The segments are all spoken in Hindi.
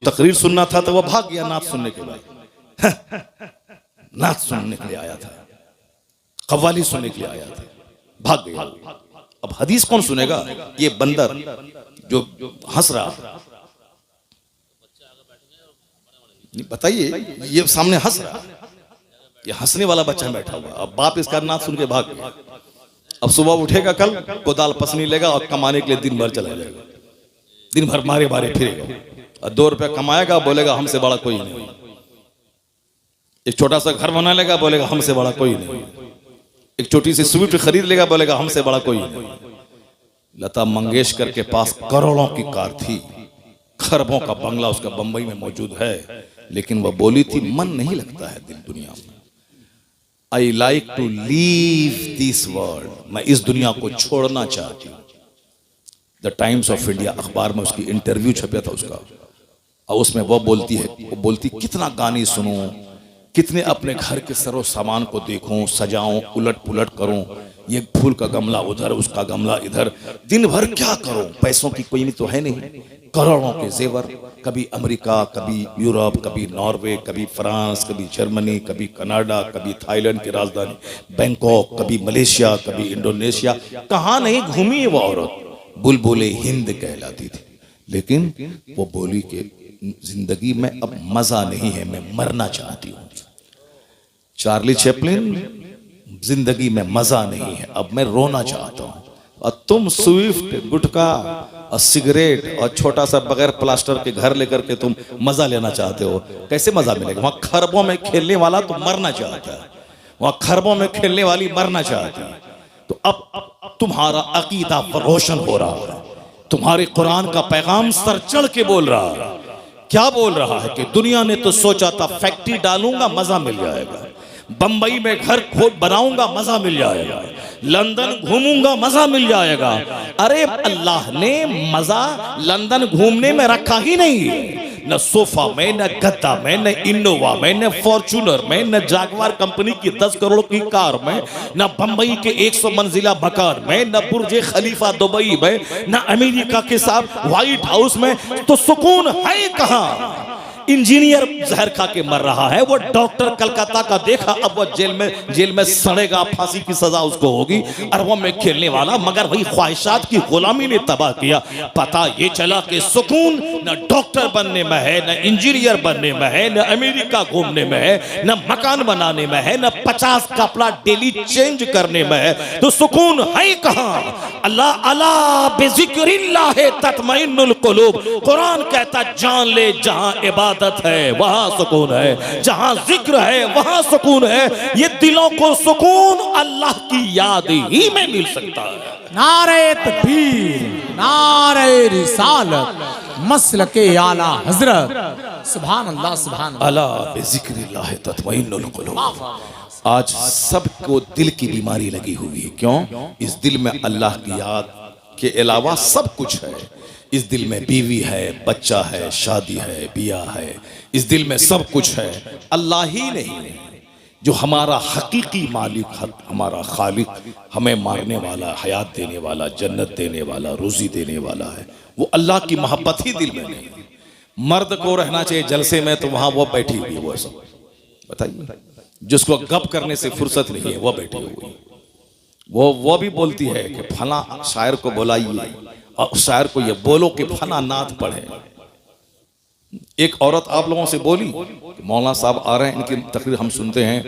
तकरीर सुनना था तो वह भाग गया नात सुनने के बाद। नात सुनने के लिए आया था, कव्वाली सुनने के लिए आया था, भाग गया। अब हदीस कौन सुनेगा? ये बंदर जो हंस रहा, बताइए, ये सामने हंस रहा, ये हंसने वाला बच्चा बैठा हुआ। अब बाप इसका नात सुन के भाग गया। अब सुबह उठेगा, कल कोदाल पसनी लेगा और कमाने के लिए दिन भर चला जाएगा, दिन भर मारे मारे फिरेगा और 2 रुपया कमाएगा, बोलेगा हमसे बड़ा कोई नहीं। एक छोटा सा घर बना लेगा, बोलेगा हमसे बड़ा कोई नहीं। एक छोटी सी स्विफ्ट खरीद लेगा, बोलेगा हमसे बड़ा कोई नहीं। लता मंगेशकर के पास करोड़ों की कार थी, खरबों का बंगला उसका बंबई में मौजूद है, लेकिन वह बोली थी मन नहीं लगता है दिल दुनिया में। I like to leave this world, मैं इस दुनिया को छोड़ना चाहती हूँ। द टाइम्स ऑफ इंडिया अखबार में उसकी इंटरव्यू छपा था उसका, और उसमें वो बोलती कितना गाने सुनूं, कितने अपने घर के सरो सामान को देखूं, सजाऊं, उलट पुलट करूं, ये फूल का गमला उधर, उसका गमला इधर, दिन भर क्या करूं, पैसों की कोई तो है नहीं, करोड़ों के जेवर, कभी अमेरिका, कभी यूरोप, कभी नॉर्वे, कभी फ्रांस, कभी जर्मनी, कभी कनाडा, कभी थाईलैंड की राजधानी बैंकॉक, कभी मलेशिया, कभी इंडोनेशिया, कहाँ नहीं घूमी वो औरत। बुलबुले हिंद कहलाती थी, लेकिन वो बोली कि जिंदगी में अब मजा नहीं है, मैं मरना चाहती हूँ। चार्ली चैपलिन, जिंदगी में मजा नहीं है, अब मैं रोना चाहता हूँ। और तुम स्विफ्ट, गुटखा और सिगरेट और छोटा सा बगैर प्लास्टर के घर लेकर के तुम मजा लेना चाहते हो, कैसे मजा मिलेगा? वहां खरबों में खेलने वाला तो मरना चाहता है, वहां खरबों में खेलने वाली मरना चाहती है। तो अब तुम्हारा अकीदा रोशन हो रहा है, तुम्हारे कुरान का पैगाम सर चढ़ के बोल रहा है। क्या बोल रहा है कि दुनिया ने तो सोचा था फैक्ट्री डालूंगा मजा मिल जाएगा, बंबई में घर खोद बनाऊंगा मजा मिल जाएगा, लंदन घूमूंगा मजा मिल जाएगा। अरे अल्लाह ने मजा लंदन घूमने में रखा ही नहीं है, न सोफा में, न गद्दा में, न इनोवा में, न फॉर्चूनर में, न जागवार कंपनी की 10 करोड़ की कार में, न बंबई के 100 मंजिला मकान में, न बुर्ज खलीफा दुबई में, न अमेरिका के साथ व्हाइट हाउस में। तो सुकून है कहां? इंजीनियर जहर खा के मर रहा है, वो डॉक्टर कलकत्ता का देखा, अब वो जेल में सड़ेगा, फांसी की सजा उसको होगी। अरबों में खेलने वाला, मगर वही ख्वाहिशात की गुलामी ने तबाह किया। पता ये चला कि सुकून न डॉक्टर बनने में है, न इंजीनियर बनने में है, न अमेरिका घूमने में है, न मकान बनाने में है, न 50 कपड़ा डेली चेंज करने में है। तो सुकून है कहां? अल्लाह अला बिज़िक्रिल्लाह तत्मइन्नुल कुलूब। कुरान कहता जान ले जहां इबादत है वहां सुकून है, जहां जिक्र है वहां सुकून है। ये दिलों को सुकून अल्लाह की याद ही में मिल सकता है। नारे तकबीर, नारे रिसालत, मसलके आला हजरत, सुभान अल्लाह, सुभान अल्लाह। अला बिज़िक्रिल्लाह तत्मइन्नुल कुलूब। आज सबको दिल की बीमारी लगी हुई है। क्यों? इस दिल में अल्लाह की याद के अलावा सब कुछ है। इस दिल में बीवी है, बच्चा है, शादी है, बियाह है, इस दिल में सब कुछ है। अल्लाह ही नहीं, जो हमारा हकीकी मालिक, हमारा खालिक, हमें मारने वाला, हयात देने वाला, जन्नत देने वाला, रोजी देने वाला है, वो अल्लाह की मोहब्बत ही दिल में नहीं। मर्द को रहना चाहिए जलसे में, तो वहां वो बैठी हुई है, वो सब बताइए। जिसको गप करने से फुर्सत नहीं है, वो बैठी हुई, वो भी बोलती है कि फला शायर को बुलाइए और उस शायर को ये बोलो कि फला नात पढ़े। एक औरत आप लोगों से बोली, मौलाना साहब आ रहे हैं, इनकी तकरीर हम सुनते हैं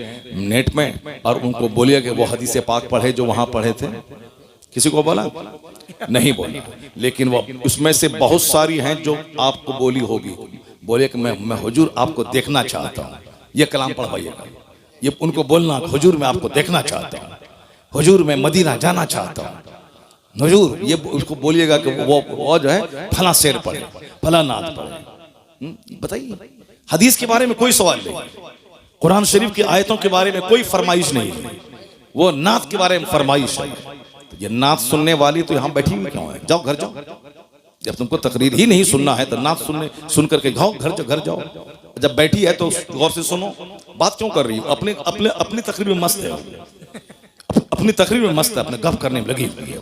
नेट में, और उनको बोलिए कि वो हदीस पाक पढ़े जो वहां पढ़े थे। किसी को बोला? नहीं बोला। लेकिन वो उसमें से बहुत सारी हैं जो आपको बोली होगी। बोले कि मैं हुजूर आपको देखना चाहता हूँ, ये कलाम पढ़वाइएगा। ये उनको बोलना, हुजूर मैं आपको देखना चाहता हूँ, हुजूर मैं मदीना जाना चाहता हूँ, हुजूर ये उसको बोलिएगा कि वो जो है फला शेर पढ़े, फला नात पढ़े। बताइए, हदीस के बारे में कोई सवाल नहीं, कुरान शरीफ की आयतों के बारे में कोई फरमाइश नहीं है, वो नात के बारे में फरमाइश है। तो ये नात सुनने वाली तो यहाँ बैठी हुई क्यों है? जाओ घर जाओ। जब तुमको तकरीर ही नहीं सुनना है तो नात सुन करके जाओ घर जाओ। जब बैठी है तो गौर से सुनो। बात क्यों कर रही हो? अपनी तकरीर में मस्त है, अपनी तकरीर में मस्त है, अपने गप करने में लगी हुई है,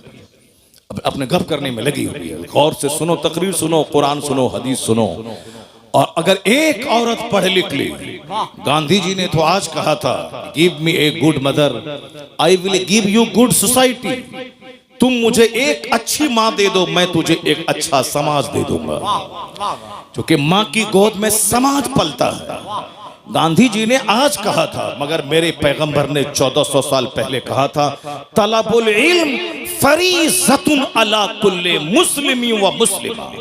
अपने गप करने में लगी हुई है। गौर से सुनो, तकरीर सुनो, कुरान सुनो, हदीस सुनो, और अगर एक औरत पढ़ लिख ली, गांधी जी ने तो आज कहा था, give me a good mother I will give you good society. तुम मुझे एक अच्छी माँ दे दो, मैं तुझे एक अच्छा समाज दे दूंगा। क्योंकि माँ की गोद में समाज पलता है। गांधी जी ने आज कहा था, मगर मेरे पैगंबर ने 1400 साल पहले कहा था, तलबुल इल्म फरीज़तुन अला कुल्ले मुस्लिमी व मुस्लिमा।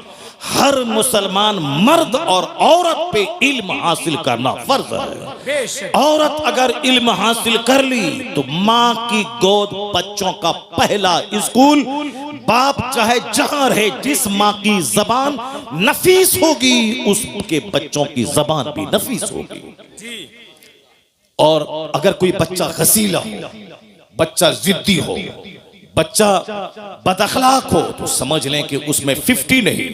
हर मुसलमान मर्द और औरत पे इल्म हासिल करना फर्ज है। औरत अगर इल्म हासिल कर ली तो माँ की गोद बच्चों का पहला स्कूल। बाप चाहे जहां रहे, जिस माँ की जबान नफीस होगी उसके बच्चों की जबान भी नफीस होगी। और अगर कोई बच्चा खसीला हो, बच्चा जिद्दी हो, बच्चा बदअखलाक हो, तो समझ लें कि उसमें 50 नहीं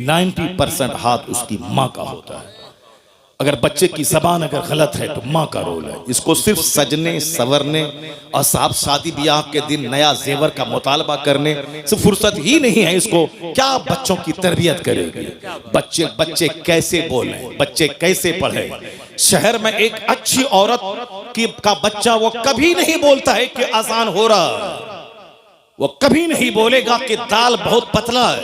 90% हाथ उसकी माँ का होता है। अगर बच्चे की जबान अगर गलत है तो माँ का रोल है। इसको सिर्फ सजने संवरने और साहब शादी ब्याह के दिन नया जेवर का मुतालबा करने से फुर्सत ही नहीं है। इसको क्या बच्चों की तरबियत करेगी? बच्चे कैसे बोले, बच्चे कैसे पढ़े? शहर में एक अच्छी औरत का बच्चा वो कभी नहीं बोलता है कि आसान हो रहा, वो कभी नहीं बोलेगा कि दाल बहुत पतला है,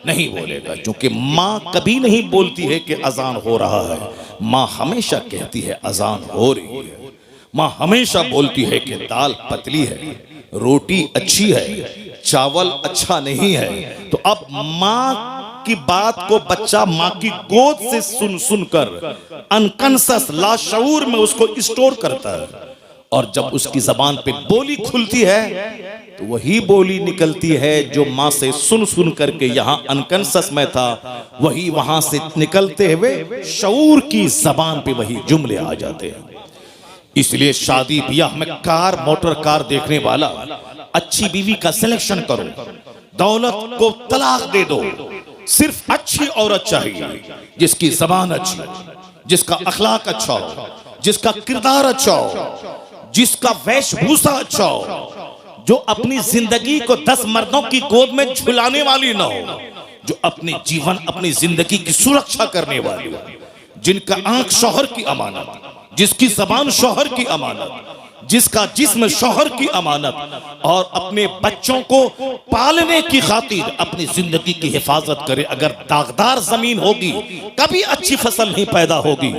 नहीं बोलेगा। क्योंकि माँ कभी नहीं बोलती है कि अजान हो रहा है, माँ हमेशा कहती है अजान हो रही है। माँ हमेशा बोलती है कि दाल पतली है, रोटी अच्छी है, चावल अच्छा नहीं है। तो अब माँ की बात को बच्चा माँ की गोद से सुन कर अनकॉन्शियस लाशऊर में उसको स्टोर करता है। और जब उसकी जबान पे बोली खुलती है तो वही बोली निकलती है जो माँ से सुन करके यहाँ अनकॉन्शियस में था, वही वहां से निकलते हुए शऊर की जबान पे वही जुमले आ जाते हैं। इसलिए शादी ब्याह में कार मोटर कार देखने वाला अच्छी बीवी का सिलेक्शन करो, दौलत को तलाक दे दो, सिर्फ अच्छी औरत चाहिए जिसकी जबान अच्छी, जिसका अखलाक अच्छा हो, जिसका किरदार अच्छा हो, जिसका वेशभूषा अच्छा हो, जो अपनी जिंदगी को 10 मर्दों की गोद में झुलाने वाली ना हो, जो अपनी जीवन अपनी जिंदगी की सुरक्षा करने वाली हो, जिनका आंख शौहर की अमानत, जिसकी जबान शौहर की अमानत, जिसका जिस्म शौहर की अमानत, और अपने बच्चों को पालने की खातिर अपनी जिंदगी की हिफाजत करे। अगर दागदार जमीन होगी कभी अच्छी फसल नहीं पैदा होगी,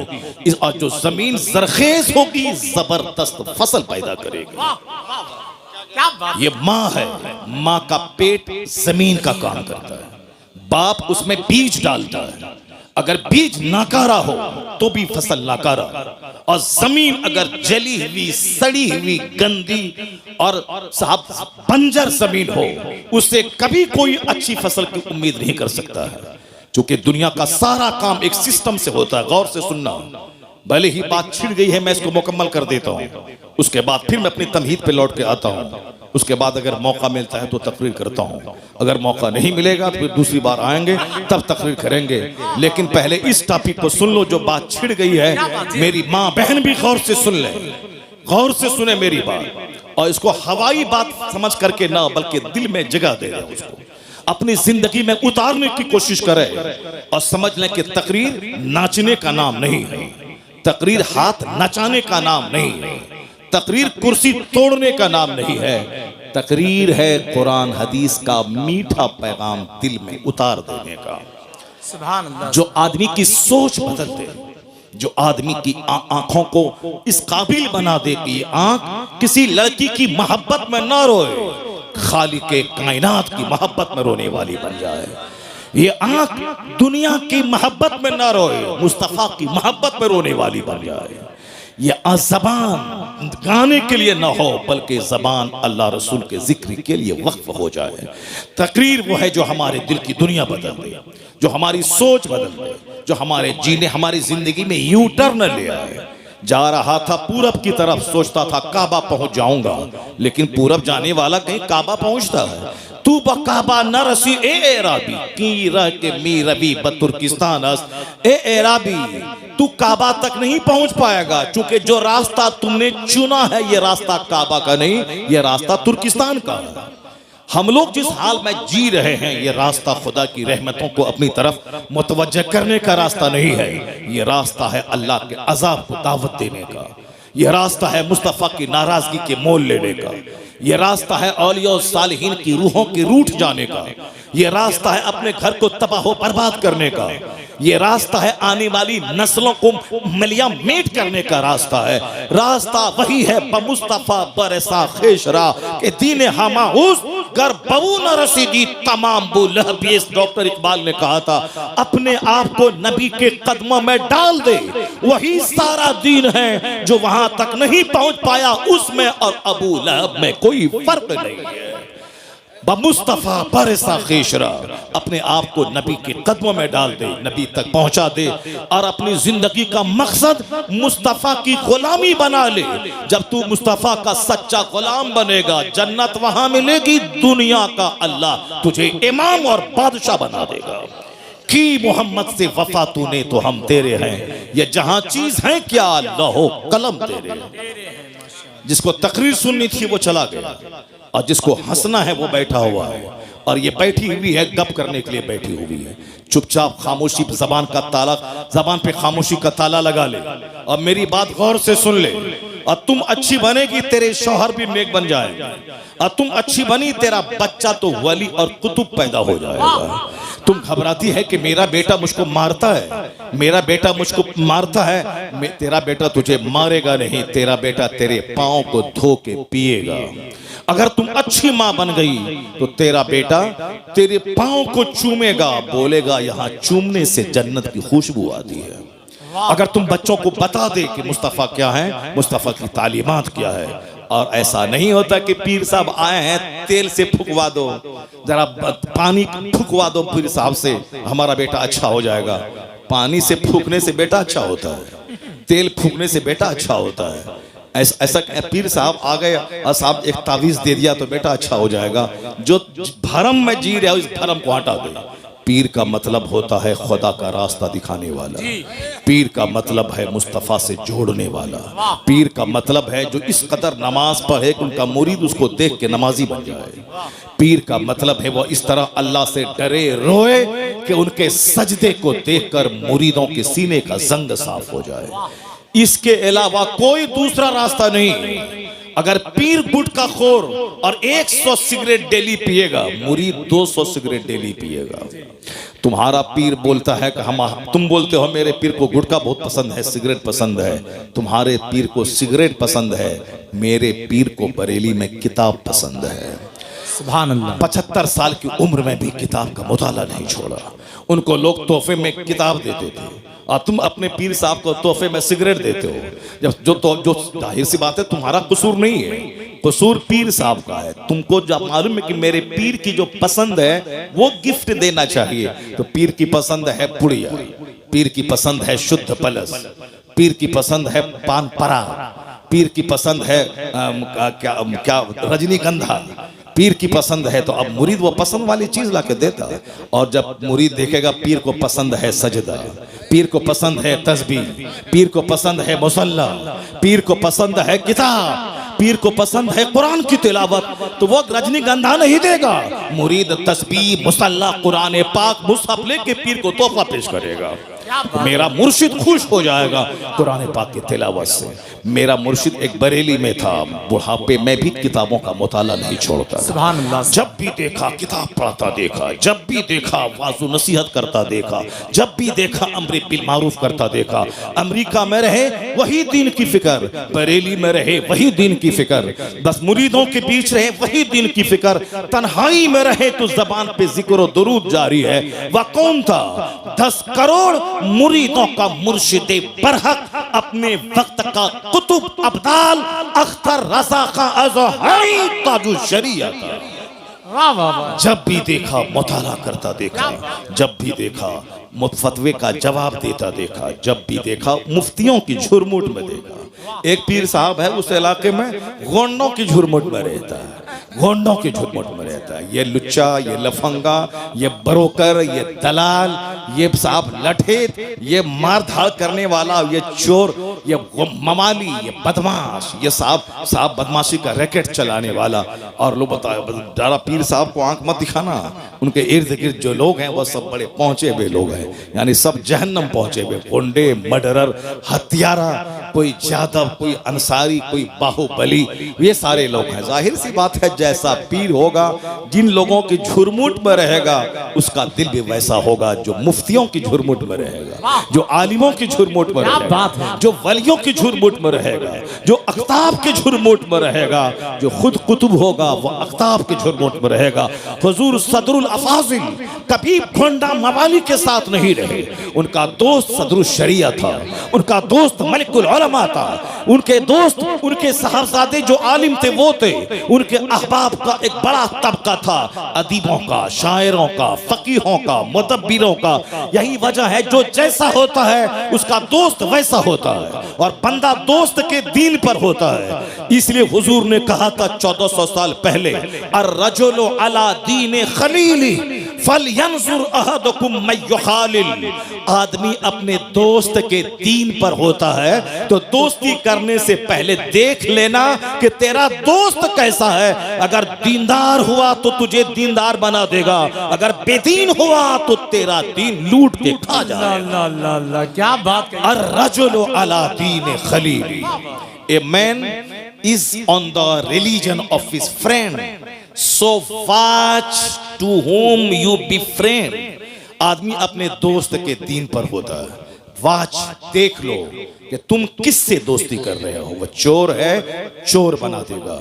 और जो जमीन जरखेज होगी जबरदस्त फसल पैदा करेगी। ये माँ है, माँ का पेट जमीन का काम करता है, बाप उसमें बीज डालता है। अगर बीज नाकारा हो तो भी फसल नाकारा, और जमीन अगर जली हुई सड़ी हुई गंदी और साहब बंजर जमीन हो, उससे कभी कोई अच्छी फसल की उम्मीद नहीं कर सकता है। क्योंकि दुनिया का सारा काम एक सिस्टम से होता है। गौर से सुनना, भले ही बात छिड़ गई है मैं इसको मुकम्मल कर देता हूँ, उसके बाद फिर मैं अपनी तमहीद पे लौट के आता हूँ। उसके बाद अगर मौका मिलता है तो तकरीर करता हूँ, अगर मौका नहीं मिलेगा तो फिर दूसरी बार आएंगे तब तकरीर करेंगे। लेकिन पहले इस टॉपिक को सुन लो, जो बात छिड़ गई है। मेरी माँ बहन भी गौर से सुन ले, गौर से सुने मेरी बात, और इसको हवाई बात समझ करके ना बल्कि दिल में जगह दे रहे, उसको अपनी जिंदगी में उतारने की कोशिश करे। और समझ लें कि तकरीर नाचने का नाम नहीं है, तकरीर हाथ नचाने का नाम नहीं है, तकरीर कुर्सी तोड़ने का नाम नहीं है। तकरीर है कुरान हदीस का मीठा पैगाम दिल में उतार देने का, सुभान अल्लाह। जो आदमी की सोच बदल दे, जो आदमी की आंखों को इस काबिल बना दे कि आंख किसी लड़की की मोहब्बत में ना रोए, खालिक के कायनात की मोहब्बत में रोने वाली बन जाए। ये आंख दुनिया की मोहब्बत में ना रोए, मुस्तफा की मोहब्बत में रोने वाली बन जाए। ये जबान गाने के लिए ना हो बल्कि जबान अल्लाह रसूल के जिक्र के लिए वक्फ हो जाए। तकरीर वो है जो हमारे दिल की दुनिया बदल दे, जो हमारी सोच बदल दे, जो हमारे जीने हमारी जिंदगी में यू टर्न ले आए। जा रहा था पूरब की तरफ, सोचता था काबा पहुंच जाऊंगा, लेकिन पूरब जाने वाला कहीं काबा पहुंचता है। तू बकाबा न रसी ए एराबी की रह के मी रबी बतुर्किस्तान अस, ए एराबी तू काबा तक नहीं पहुंच पाएगा, क्योंकि जो रास्ता तुमने चुना है ये रास्ता काबा का नहीं, ये रास्ता तुर्किस्तान का है। हम लोग जिस हाल में जी रहे हैं, ये रास्ता खुदा की रहमतों को अपनी तरफ मुतवज्जह करने का रास्ता नहीं है। ये रास्ता है अल्लाह के अजाब को दावत देने का। ये रास्ता है मुस्तफ़ा की नाराजगी के मोल लेने का। ये रास्ता है औलिया और सालिहीन की रूहों के रूठ जाने का। ये रास्ता है अपने घर को तबाह बर्बाद करने का। ये रास्ता है आने वाली नस्लों को मलिया मेट करने का रास्ता है। रास्ता वही है बमुस्तफा बरसा खेशरा के दीन हमा उस गर बबू न रसीदी तमाम बुलह। डॉक्टर इकबाल ने कहा था, अपने आप को नबी के कदमों में डाल दे, वही सारा दीन है। जो वहां तक नहीं पहुंच पाया उसमें और अबू लहब में कोई फर्क नहीं है। बमुस्तफा बरसा खेशरा, अपने आप को नबी के कदमों में डाल दे, नबी तक पहुंचा दे और अपनी जिंदगी का मकसद मुस्तफा की गुलामी बना ले। जब तू मुस्तफा का सच्चा गुलाम बनेगा, जन्नत वहां मिलेगी, दुनिया का अल्लाह तुझे इमाम और बादशाह बना देगा। की मोहम्मद से वफा तूने तो हम तेरे हैं, ये जहां चीज है क्या लहो कलम तेरे। जिसको तकरीर सुननी थी वो चला गया और जिसको हंसना है वो बैठा हुआ है। और ये बैठी हुई है गप करने के लिए बैठी हुई है। चुपचाप खामोशी जबान का ताला, जबान पे खामोशी का ताला लगा ले और मेरी बात गौर से सुन ले। और तुम अच्छी बनेगी, तेरे शौहर भी नेक बन जाएगा। और तुम अच्छी बनी, तेरा बच्चा तो वली और कुतुब पैदा हो जाएगा। तुम घबराती है कि मेरा बेटा मुझको मारता है, मेरा बेटा मुझको मारता है। तेरा बेटा तुझे मारेगा नहीं, तेरा बेटा तेरे पाँव को धो के पिएगा। अगर तुम अच्छी माँ बन गई तो तेरा बेटा तेरे पाँव को चूमेगा, बोलेगा यहाँ चूमने से जन्नत की खुशबू आती है। अगर तुम बच्चों को बता दे कि मुस्तफ़ा क्या है, मुस्तफ़ा की तालीमात क्या है। और ऐसा नहीं होता कि पीर साहब आए हैं तेल से फुकवा दो, जरा पानी फुकवा दो पीर साहब से, हमारा बेटा अच्छा हो जाएगा। पानी से फूकने से बेटा अच्छा होता है, तेल फूकने से बेटा अच्छा होता है। ऐसा पीर साहब आ गए और साहब एक तावीज दे दिया तो बेटा अच्छा हो जाएगा। जो भरम में जी रहे हो इस भरम को हटा दो। पीर का मतलब होता है खुदा का रास्ता दिखाने वाला। पीर का मतलब है मुस्तफ़ा से जोड़ने वाला। पीर का मतलब है जो इस कदर नमाज पढ़े कि उनका मुरीद उसको देख के नमाजी बन जाए। पीर का मतलब है वो इस तरह अल्लाह से डरे रोए कि उनके सजदे को देखकर मुरीदों के सीने का जंग साफ हो जाए। इसके अलावा कोई दूसरा रास्ता नहीं। अगर पीर गुटखा खोर और 100 सिगरेट डेली पिएगा, मुरीद 200 सिगरेट डेली पिएगा। तुम्हारा पीर बोलता है कि तुम बोलते हो मेरे पीर को गुटखा बहुत पसंद है, सिगरेट पसंद है। तुम्हारे पीर को सिगरेट पसंद है, मेरे पीर को बरेली में किताब पसंद है। सुभान अल्लाह। 75 साल की उम्र में भी किताब का मुताला नहीं छोड़ा। उनको लोग तोहफे में किताब देते थे और तुम अपने पीर साहब को तोहफे में सिगरेट देते हो। जो जाहिर सी बात है तुम्हारा कसूर नहीं है, कसूर पीर साहब का है। तुमको जब मालूम है कि मेरे पीर की जो पसंद है वो गिफ्ट देना चाहिए, तो पीर की पसंद है पुड़िया, पीर की पसंद है शुद्ध पलस, पीर की पसंद है पान परा, पीर की पसंद है क्या रजनीगंधा, पीर की पसंद है। तो अब मुरीद वो पसंद वाली चीज लाके देता। और जब मुरीद देखेगा पीर को पसंद है सजदा, पीर को पसंद है तस्बीह, पीर को पसंद है मुसल्ला, पीर को पसंद है किताब, पीर को पसंद है कुरान की तिलावत, तो वो रजनीगंधा नहीं देगा। मुरीद तस्बीह मुसल्ला कुरान पाक मुसहफ लेके पीर को तोहफा पेश करेगा। मेरा मुर्शिद खुश हो जाएगा कुरान पाक की तिलावत से। मेरा मुर्शिद एक बरेली में था, बुढ़ापे में भी किताबों का मुताला नहीं छोड़ता। सुभान अल्लाह। जब भी देखा किताब पढ़ता देखा, जब भी देखा वाजु नसीहत करता देखा, जब भी देखा अम्र बिल मारूफ करता देखा। अमेरिका में रहे वही दीन की फिक्र, बरेली में रहे वही दीन की फिक्र, बस मुरीदों के बीच रहे वही दीन की फिक्र, तन्हाई में रहे तो जबान पे जिक्र और दुरूद जारी है। वह कौन था? 10 करोड़ मुरीदों का मुर्शिदे बरहक, अपने वक्त का कुतुब अब्दाल अख्तर रज़ा का अज़हरी ताजु शरीयत। जब भी देखा मुताला करता देखा, जब भी देखा फतवे का जवाब देता देखा, जब भी देखा मुफ्तियों की झुरमुट में देखा। एक पीर साहब है उस इलाके में गोंडों की झुरमुट में रहता है। गोंडों के झुरमुट में रहता है। ये लुच्चा, ये लफंगा, ये ब्रोकर, ये दलाल, ये साहब लठेत, ये मारधाड़ करने वाला, ये चोर, ये ममाली, ये बदमाश, ये साहब बदमाशी का रैकेट चलाने वाला। और लोग बताओ, दादा पीर साहब को आंख मत दिखाना, उनके इर्द गिर्द जो लोग हैं वो सब बड़े पहुंचे हुए लोग हैं, यानी सब जहन्नम पहुंचे हुए, गुंडे, मर्डरर, हत्यारा, कोई जादव, कोई अंसारी, कोई बाहुबली, ये सारे लोग हैं। जाहिर सी बात है, जैसा पीर होगा, जिन लोगों की झुरमुट में रहेगा, उसका दिल भी वैसा होगा जो मुफ्तियों की झुरमुट में रहेगा, जो आलिमों की झुरमुट में रहेगा, जो वलियों की झुरमुट में रहेगा, जो अख्ताब के झुरमुट में रहेगा, जो खुद कुतुब होगा वो अख्ताब के झुरमुट में रहेगा। हुजूर सदरुल अफाजिल कभी गोंडा मवाली के साथ नहीं रहे, उनका दोस्त सदरुल शरिया था, उनका दोस्त मलिकुल उलमा था, उनके दोस्त, उनके साहबजादे जो आलिम थे वो थे, उनके अहबाब का एक बड़ा तबका था, अदीबों का, शायरों का, फकीहों का, मुदब्बिरों का। यही वजह है जो जैसा होता है उसका दोस्त वैसा होता है, और बंदा दोस्त के दीन पर होता है। इसलिए हुजूर ने कहा था 1400 साल पहले, अर्रजुलु अला दीन खलीली फलयंजुर अहदुकुम मन युखालिल। आदमी अपने दोस्त के दीन पर होता है, तो दोस्ती करने से पहले देख लेना कि तेरा दोस्त कैसा है। अगर दीनदार हुआ तो तुझे दीनदार बना देगा, अगर बेदीन हुआ तो तेरा दीन लूट के खा जाएगा। अल्लाह, क्या बात कही। अर्रजुलु अला दीन Khalili, a man is on the religion of his friend, so watch to whom you befriend। आदमी अपने दोस्त के दीन पर होता है। वाच, देख लो कि तुम किससे दोस्ती कर रहे हो। वो चोर है, चोर बना देगा,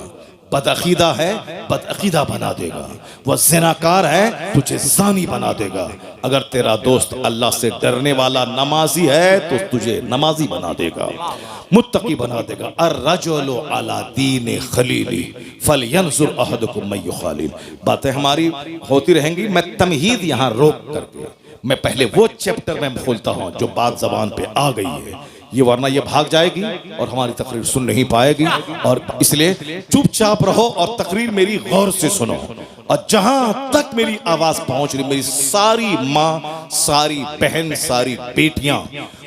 बदअकीदा है, बदअकीदा बना देगा, वह ज़िनाकार है, तुझे ज़ानी बना देगा। अगर तेरा दोस्त अल्लाह से डरने वाला नमाजी है तो तुझे नमाजी बना देगा, मुत्तकी बना देगा। अर्रजुलु अला दीन खलीली फलयंजुर अहदुकुम मन युखालिल। बातें हमारी होती रहेंगी, मैं तमहीद यहाँ रोक करके मैं पहले वो चैप्टर में खोलता हूँ जो बात जबान पे आ गई है, ये वरना ये भाग जाएगी और हमारी तकरीर सुन नहीं पाएगी। और इसलिए चुपचाप रहो और तकरीर मेरी गौर से सुनो, और जहां तक मेरी आवाज पहुंच रही, मेरी सारी माँ, सारी बहन, सारी बेटियां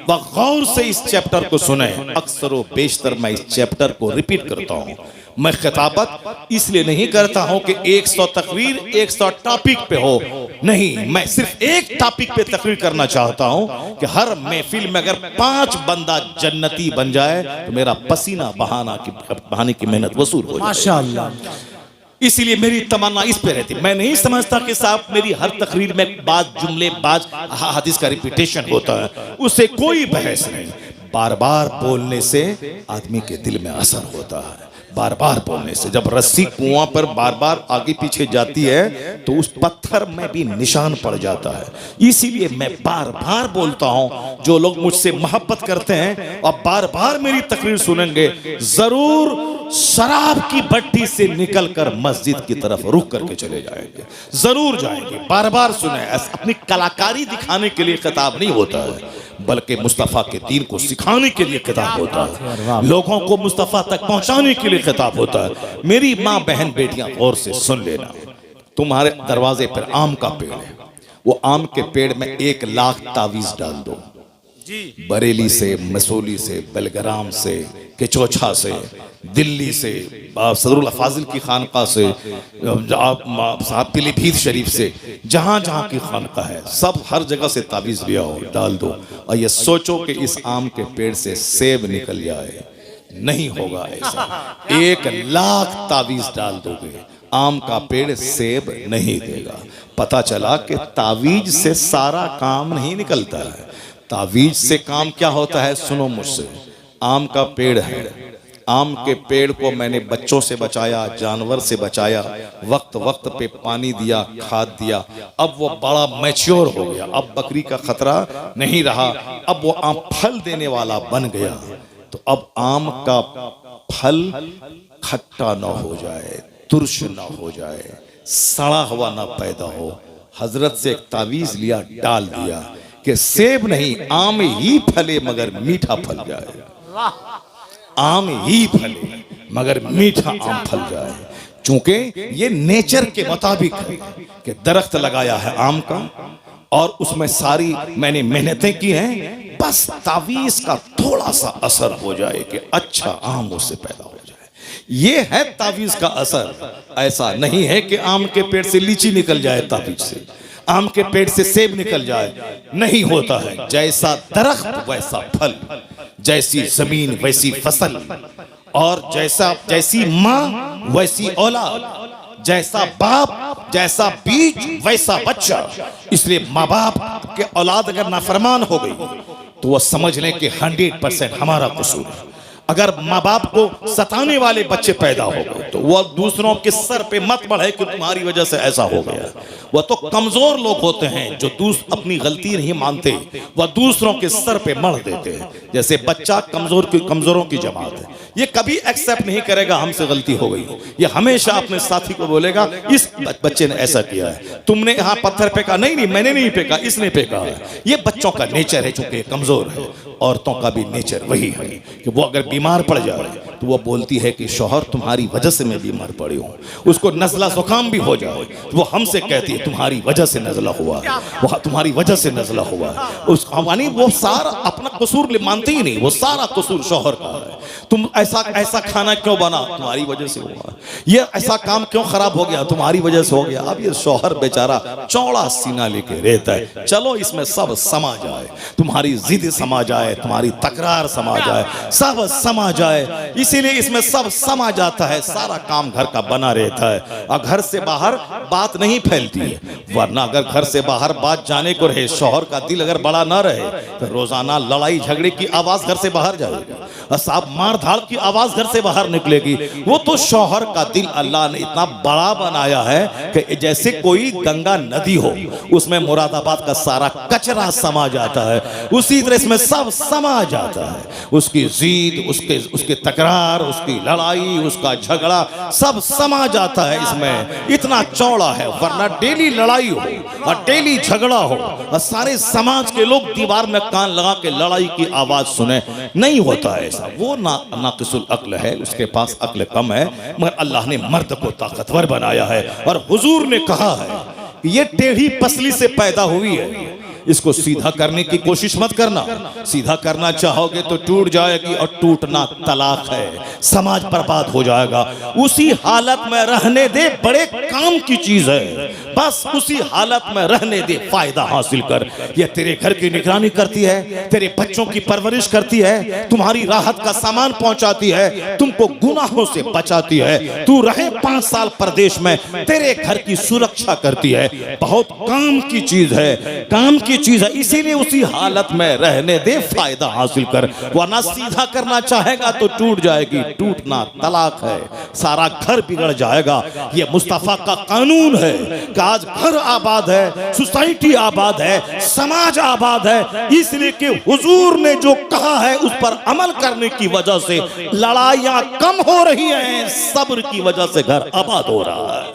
वह गौर से इस चैप्टर को सुने। अक्सर व बेशतर मैं इस चैप्टर को रिपीट करता हूं। मैं खिताबत इसलिए नहीं करता हूं कि 100 तकरीर 100 टॉपिक पे हो, नहीं, मैं सिर्फ एक टॉपिक पे तकरीर करना चाहता हूं कि हर महफिल में अगर 5 बंदा जन्नती बन जाए तो मेरा पसीना बहाने की मेहनत वसूल हो जाए, माशाअल्लाह। इसीलिए मेरी तमन्ना इस पे रहती। मैं नहीं समझता कि साहब मेरी हर तकरीर में बात जुमले, बात हदीस का रिपीटेशन होता है, उससे कोई बहस नहीं। बार बार बोलने से आदमी के दिल में असर होता है, बार बार बोलने से। जब रस्सी कुआं पर बार बार आगे पीछे जाती है तो उस पत्थर में भी निशान पड़ जाता है। इसीलिए मैं बार बार बोलता हूं, जो लोग मुझसे मोहब्बत करते हैं और बार बार मेरी तकरीर सुनेंगे, जरूर शराब की भट्टी से निकलकर मस्जिद की तरफ रुक करके चले जाएंगे, जरूर जाएंगे। बार बार सुने, अपनी कलाकारी दिखाने के लिए खिताब नहीं होता है, बल्कि मुस्तफ़ा के दीन को सिखाने के लिए खिताब होता है, लोगों को मुस्तफ़ा तक पहुंचाने के लिए खिताब होता है। मेरी माँ, बहन, बेटियां गौर से सुन लेना। तुम्हारे दरवाजे पर आम का पेड़ है, वो आम के पेड़ में 1 लाख तावीज डाल दो, बरेली से, मसूली से, बेलग्राम से, केचौछा से, दिल्ली से, सदरुल अफाजिल की खानका से, साहब पीलीभीत शरीफ से, जहाँ जहाँ की खानका है, सब हर जगह से तावीज़ लिया हो, डाल दो, और ये सोचो कि इस आम के पेड़ से सेब निकल जाए। नहीं होगा ऐसा। 1 लाख तावीज़ डाल दोगे, आम का पेड़ सेब नहीं देगा। पता चला कि तावीज से सारा काम नहीं निकलता है। तावीज से काम क्या होता है, सुनो मुझसे। आम का पेड़ है, आम के पेड़ को मैंने बच्चों से बचाया, जानवर से बचाया, वक्त वक्त पे पानी दिया, खाद दिया, अब वो बड़ा मैच्योर हो गया, अब बकरी का खतरा नहीं रहा, अब वो आम फल देने वाला बन गया। तो अब आम का फल खट्टा ना हो जाए, तुर्श ना हो जाए, सड़ा हुआ ना पैदा हो, हजरत से एक तावीज लिया, डाल दिया कि सेब नहीं, आम ही फले मगर मीठा फल जाए, आम ही फले मगर मीठा आम फल जाए। चूंकि ये नेचर के मुताबिक है कि दरख्त लगाया है आम का और उसमें सारी मैंने मेहनतें की हैं, बस तावीज का थोड़ा सा असर हो जाए कि अच्छा आम उससे पैदा हो जाए, ये है तावीज का असर। ऐसा नहीं है कि आम के पेड़ से लीची निकल जाए तावीज से, आम के पेड़ से सेब निकल जाए, नहीं होता है। जैसा दरख्त वैसा फल, जैसी जमीन वैसी फसल, और जैसी माँ वैसी औलाद, जैसा बाप जैसा बीज वैसा बच्चा। इसलिए माँ बाप के औलाद अगर नाफरमान हो गई तो वह समझ लें कि 100% हमारा कसूर है। अगर माँ बाप को सताने वाले बच्चे पैदा हो गए तो वह दूसरों के सर पे मत बढ़े कि तुम्हारी वजह से ऐसा हो गया। वह तो कमजोर लोग होते हैं जो अपनी गलती नहीं मानते, वह दूसरों के सर पे मढ़ देते हैं। जैसे बच्चा कमजोरों की जमात है, ये कभी एक्सेप्ट नहीं करेगा हमसे गलती हो गई, ये हमेशा अपने साथी को बोलेगा इस बच्चे ने ऐसा किया है, तुमने यहाँ पत्थर फेंका, नहीं मैंने नहीं फेंका, इसने फेंका है। ये बच्चों का नेचर है, चूंकि कमजोर है। औरतों का भी नेचर वही है कि वो अगर बीमार पड़ जाए तो वो बोलती है कि शौहर तुम्हारी वजह से मैं बीमार पड़ी हूँ। उसको नज़ला जुकाम भी हो जाए तो वो हमसे कहती है तुम्हारी वजह से नज़ला हुआ है, वो तुम्हारी वजह से नज़ला हुआ है। उस यानी वो सारा अपना कसूर मानती ही नहीं, वो सारा कसूर शौहर का है। तुम ऐसा खाना क्यों बना, तुम्हारी वजह से हुआ, ये ऐसा काम क्यों खराब हो गया, तुम्हारी वजह से हो गया। अब ये शौहर बेचारा चौड़ा सीना लेके रहता है, चलो इसमें सब समा जाए, तुम्हारी जिद समा जाए, तुम्हारी तकरार समा जाए, सब समा जाए, इसीलिए इसमें सब समा जाता है, सारा काम घर का बना रहता है और घर से बाहर बात नहीं फैलती है। वरना अगर घर से बाहर बात जाने को रहे, शौहर का दिल अगर बड़ा ना रहे तो रोजाना लड़ाई झगड़े की आवाज घर से बाहर जाएगी, साहब मार धाड़ की आवाज घर से बाहर निकलेगी। वो तो शौहर का दिल अल्लाह ने इतना बड़ा बनाया है कि जैसे कोई गंगा नदी हो, उसमें मुरादाबाद का सारा कचरा समा जाता है, उसी तरह इसमें सब समा जाता है। उसकी जीद, उसके तकरार, उसकी लड़ाई, उसका झगड़ा सब समा जाता है इसमें, इतना चौड़ा है। वरना डेली लड़ाई हो और डेली झगड़ा हो और सारे समाज के लोग दीवार में कान लगा के लड़ाई की आवाज सुने, नहीं होता है ऐसा। वो नाकिसुल अक्ल है, उसके पास अक्ल कम है, मगर अल्लाह ने मर्द को ताकतवर बनाया है। और हुजूर ने कहा है ये टेढ़ी पसली से पैदा हुई है, इसको सीधा करने की कोशिश मत करना, सीधा करना चाहोगे तो टूट जाएगी और टूटना तलाक है, समाज बर्बाद हो जाएगा। उसी हालत में रहने दे, बड़े काम की चीज है, बस उसी हालत में रहने दे, फायदा हासिल कर। ये तेरे घर की निगरानी करती है, तेरे बच्चों की परवरिश करती है, तुम्हारी राहत का सामान पहुंचाती है, तुमको गुनाहों से बचाती है। तू रहे 5 साल परदेश में, तेरे घर की सुरक्षा करती है, बहुत काम की चीज है, काम की चीज है। इसीलिए उसी हालत में रहने दे, फायदा हासिल कर। वरना सीधा करना चाहेगा तो टूट जाएगी, टूटना तलाक है, सारा घर बिगड़ जाएगा। ये मुस्तफा का कानून है कि आज घर आबाद है, सोसाइटी आबाद है, समाज आबाद है, इसलिए कि हुजूर ने जो कहा है उस पर अमल करने की वजह से लड़ाइयां कम हो रही हैं, सब्र की वजह से घर आबाद हो रहा है।